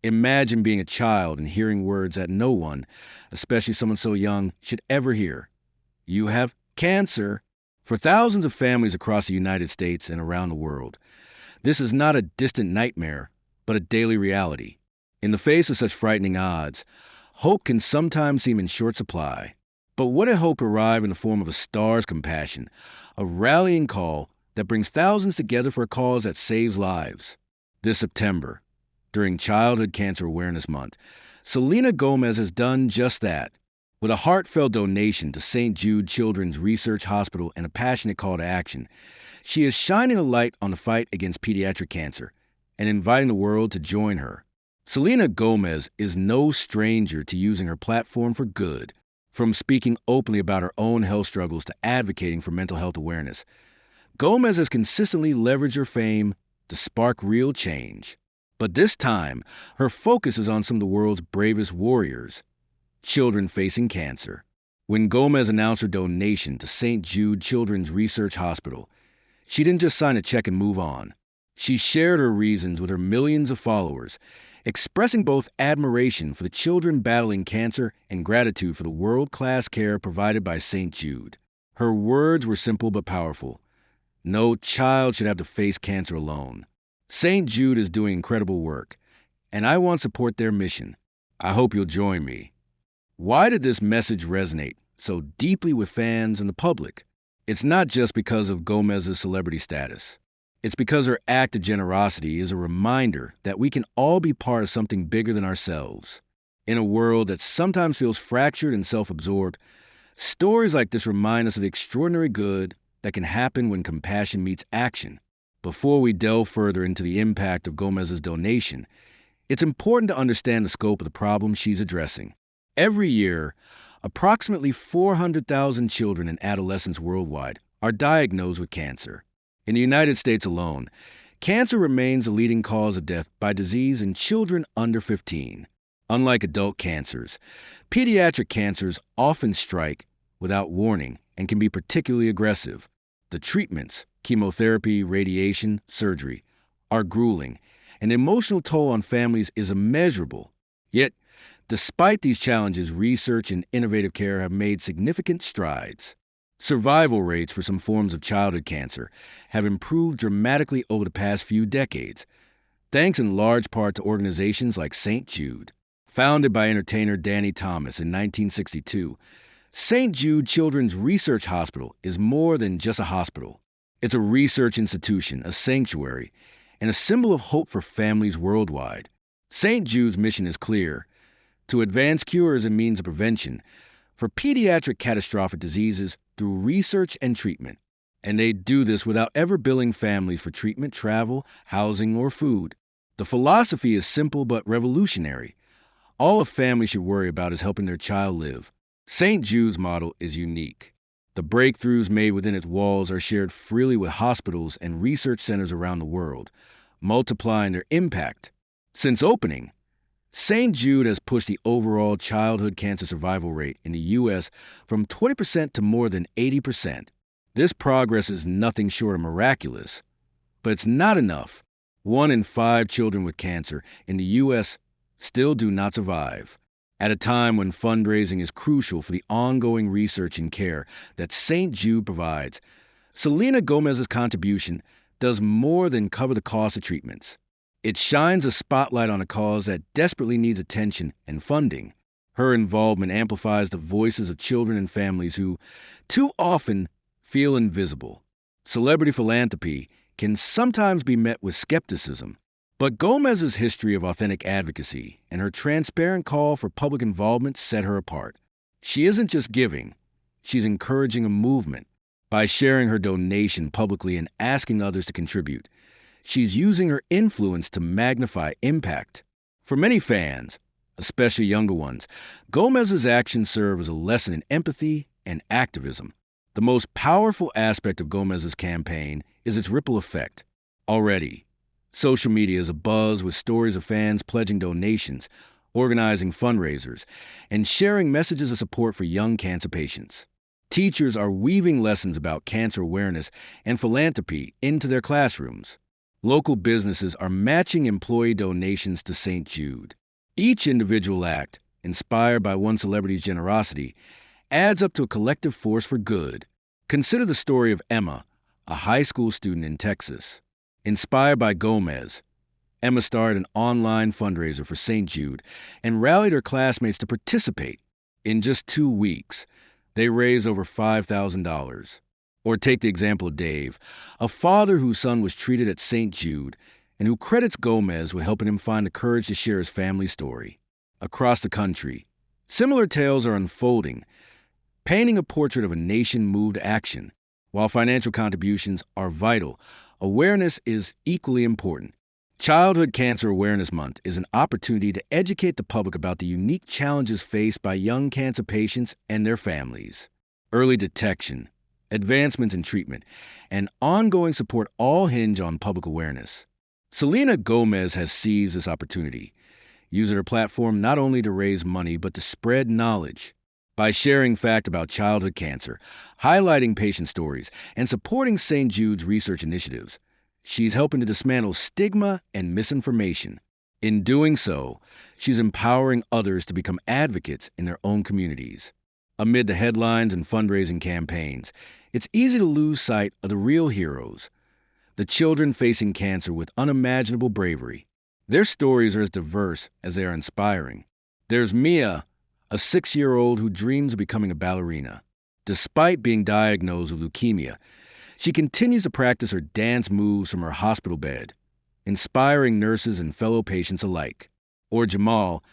Imagine being a child and hearing words that no one, especially someone so young, should ever hear. You have cancer. For thousands of families across the United States and around the world, this is not a distant nightmare, but a daily reality. In the face of such frightening odds, hope can sometimes seem in short supply. But what if hope arrived in the form of a star's compassion, a rallying call that brings thousands together for a cause that saves lives? This September, during Childhood Cancer Awareness Month, Selena Gomez has done just that. With a heartfelt donation to St. Jude Children's Research Hospital and a passionate call to action, she is shining a light on the fight against pediatric cancer and inviting the world to join her. Selena Gomez is no stranger to using her platform for good, from speaking openly about her own health struggles to advocating for mental health awareness. Gomez has consistently leveraged her fame to spark real change. But this time, her focus is on some of the world's bravest warriors, children facing cancer. When Gomez announced her donation to St. Jude Children's Research Hospital, she didn't just sign a check and move on. She shared her reasons with her millions of followers, expressing both admiration for the children battling cancer and gratitude for the world-class care provided by St. Jude. Her words were simple but powerful. No child should have to face cancer alone. St. Jude is doing incredible work, and I want to support their mission. I hope you'll join me. Why did this message resonate so deeply with fans and the public? It's not just because of Gomez's celebrity status. It's because her act of generosity is a reminder that we can all be part of something bigger than ourselves. In a world that sometimes feels fractured and self-absorbed, stories like this remind us of the extraordinary good that can happen when compassion meets action. Before we delve further into the impact of Gomez's donation, it's important to understand the scope of the problem she's addressing. Every year, approximately 400,000 children and adolescents worldwide are diagnosed with cancer. In the United States alone, cancer remains a leading cause of death by disease in children under 15. Unlike adult cancers, pediatric cancers often strike without warning and can be particularly aggressive. The treatments, chemotherapy, radiation, surgery, are grueling, and the emotional toll on families is immeasurable. Yet, despite these challenges, research and innovative care have made significant strides. Survival rates for some forms of childhood cancer have improved dramatically over the past few decades, thanks in large part to organizations like St. Jude. Founded by entertainer Danny Thomas in 1962, St. Jude Children's Research Hospital is more than just a hospital. It's a research institution, a sanctuary, and a symbol of hope for families worldwide. St. Jude's mission is clear: to advance cures and means of prevention for pediatric catastrophic diseases through research and treatment. And they do this without ever billing families for treatment, travel, housing, or food. The philosophy is simple but revolutionary. All a family should worry about is helping their child live. St. Jude's model is unique. The breakthroughs made within its walls are shared freely with hospitals and research centers around the world, multiplying their impact. Since opening, St. Jude has pushed the overall childhood cancer survival rate in the U.S. from 20% to more than 80%. This progress is nothing short of miraculous, but it's not enough. 1 in 5 children with cancer in the U.S. still do not survive. At a time when fundraising is crucial for the ongoing research and care that St. Jude provides, Selena Gomez's contribution does more than cover the cost of treatments. It shines a spotlight on a cause that desperately needs attention and funding. Her involvement amplifies the voices of children and families who, too often, feel invisible. Celebrity philanthropy can sometimes be met with skepticism, but Gomez's history of authentic advocacy and her transparent call for public involvement set her apart. She isn't just giving, she's encouraging a movement. By sharing her donation publicly and asking others to contribute, she's using her influence to magnify impact. For many fans, especially younger ones, Gomez's actions serve as a lesson in empathy and activism. The most powerful aspect of Gomez's campaign is its ripple effect. Already, social media is abuzz with stories of fans pledging donations, organizing fundraisers, and sharing messages of support for young cancer patients. Teachers are weaving lessons about cancer awareness and philanthropy into their classrooms. Local businesses are matching employee donations to St. Jude. Each individual act, inspired by one celebrity's generosity, adds up to a collective force for good. Consider the story of Emma, a high school student in Texas. Inspired by Gomez, Emma started an online fundraiser for St. Jude and rallied her classmates to participate. In just 2 weeks, they raised over $5,000. Or take the example of Dave, a father whose son was treated at St. Jude and who credits Gomez with helping him find the courage to share his family story. Across the country, similar tales are unfolding, painting a portrait of a nation moved to action. While financial contributions are vital, awareness is equally important. Childhood Cancer Awareness Month is an opportunity to educate the public about the unique challenges faced by young cancer patients and their families. Early detection, advancements in treatment, and ongoing support all hinge on public awareness. Selena Gomez has seized this opportunity, using her platform not only to raise money but to spread knowledge. By sharing facts about childhood cancer, highlighting patient stories, and supporting St. Jude's research initiatives, she's helping to dismantle stigma and misinformation. In doing so, she's empowering others to become advocates in their own communities. Amid the headlines and fundraising campaigns, it's easy to lose sight of the real heroes, the children facing cancer with unimaginable bravery. Their stories are as diverse as they are inspiring. There's Mia, a 6-year-old who dreams of becoming a ballerina. Despite being diagnosed with leukemia, she continues to practice her dance moves from her hospital bed, inspiring nurses and fellow patients alike. Or Jamal,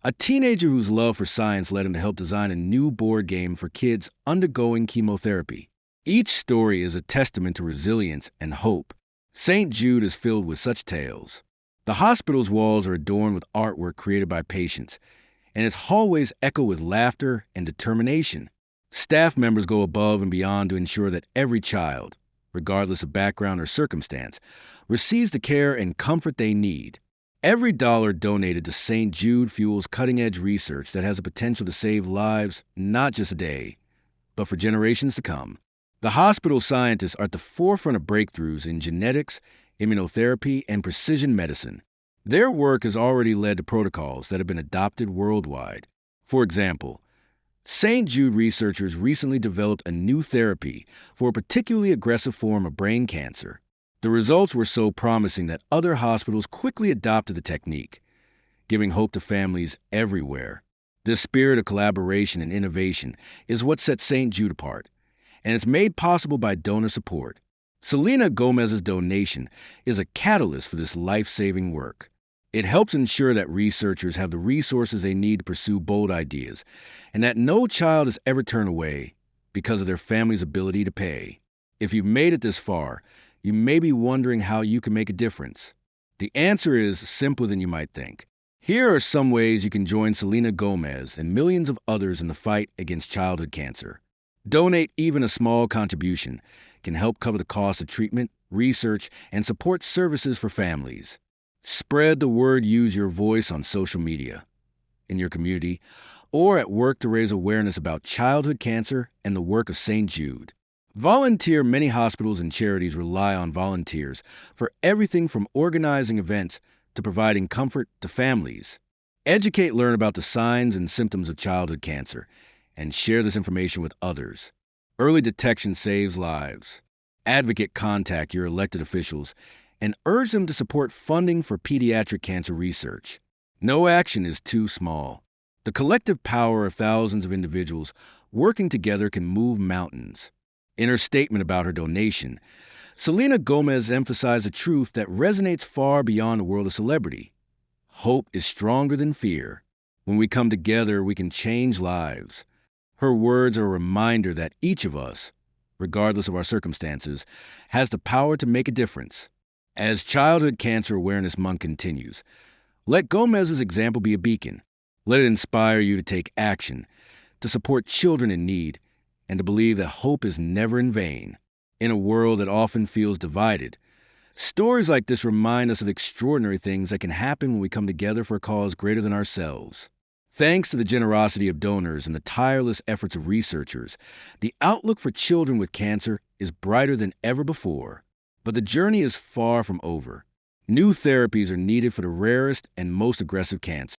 a teenager whose love for science led him to help design a new board game for kids undergoing chemotherapy. Each story is a testament to resilience and hope. St. Jude is filled with such tales. The hospital's walls are adorned with artwork created by patients, and its hallways echo with laughter and determination. Staff members go above and beyond to ensure that every child, regardless of background or circumstance, receives the care and comfort they need. Every dollar donated to St. Jude fuels cutting-edge research that has the potential to save lives not just a day, but for generations to come. The hospital scientists are at the forefront of breakthroughs in genetics, immunotherapy, and precision medicine. Their work has already led to protocols that have been adopted worldwide. For example, St. Jude researchers recently developed a new therapy for a particularly aggressive form of brain cancer. The results were so promising that other hospitals quickly adopted the technique, giving hope to families everywhere. This spirit of collaboration and innovation is what sets St. Jude apart, and it's made possible by donor support. Selena Gomez's donation is a catalyst for this life-saving work. It helps ensure that researchers have the resources they need to pursue bold ideas, and that no child is ever turned away because of their family's ability to pay. If you've made it this far, you may be wondering how you can make a difference. The answer is simpler than you might think. Here are some ways you can join Selena Gomez and millions of others in the fight against childhood cancer. Donate. Even a small contribution can help cover the cost of treatment, research, and support services for families. Spread the word. Use your voice on social media, in your community, or at work to raise awareness about childhood cancer and the work of St. Jude. Volunteer. Many hospitals and charities rely on volunteers for everything from organizing events to providing comfort to families. Educate. Learn about the signs and symptoms of childhood cancer and share this information with others. Early detection saves lives. Advocate. Contact your elected officials and urge them to support funding for pediatric cancer research. No action is too small. The collective power of thousands of individuals working together can move mountains. In her statement about her donation, Selena Gomez emphasized a truth that resonates far beyond the world of celebrity. Hope is stronger than fear. When we come together, we can change lives. Her words are a reminder that each of us, regardless of our circumstances, has the power to make a difference. As Childhood Cancer Awareness Month continues, let Gomez's example be a beacon. Let it inspire you to take action, to support children in need, and to believe that hope is never in vain. In a world that often feels divided, stories like this remind us of the extraordinary things that can happen when we come together for a cause greater than ourselves. Thanks to the generosity of donors and the tireless efforts of researchers, the outlook for children with cancer is brighter than ever before. But the journey is far from over. New therapies are needed for the rarest and most aggressive cancers.